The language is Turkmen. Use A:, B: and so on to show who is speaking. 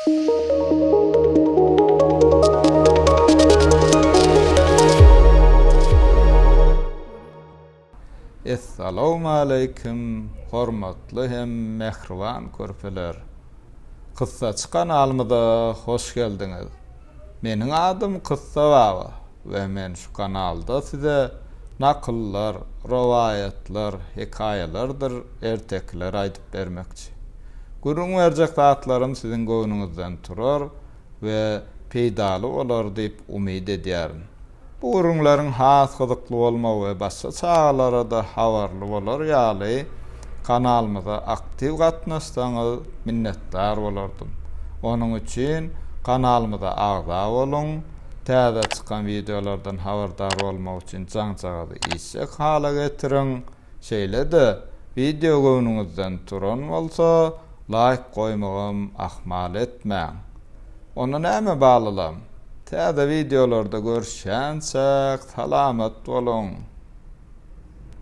A: Assalamu alaykum, hormatly hem mehriban körpeler. Kıssaç kanalymyza hoş geldiňiz. Meniň adym Kıssa Baba we men şu kanalda size nakyllar, rowaýatlar, hekaýalardyr ertekler aýdyp bermekçi. Gurrun berjek zatlarym siziň göwnüňizden turar we peýdaly bolar diýip umyd edýärin. Bu gurrunlaryň has gyzykly bolmagy we başga çagalara da habarly bolar ýaly kanalymyza aktiw gatnaşsaňyz minnetdar bolardym. Onuň üçin kanalymyza agza bolun, täze çykan videolardan habardar bolmak üçin jaňjagy isek hala getirin. Şeýle-de video göwnüňizden turan bolsa like goýmagym ahmal etmäň. Ona näme baglalam? Täze videolarda görüşýänçek salamat bolun.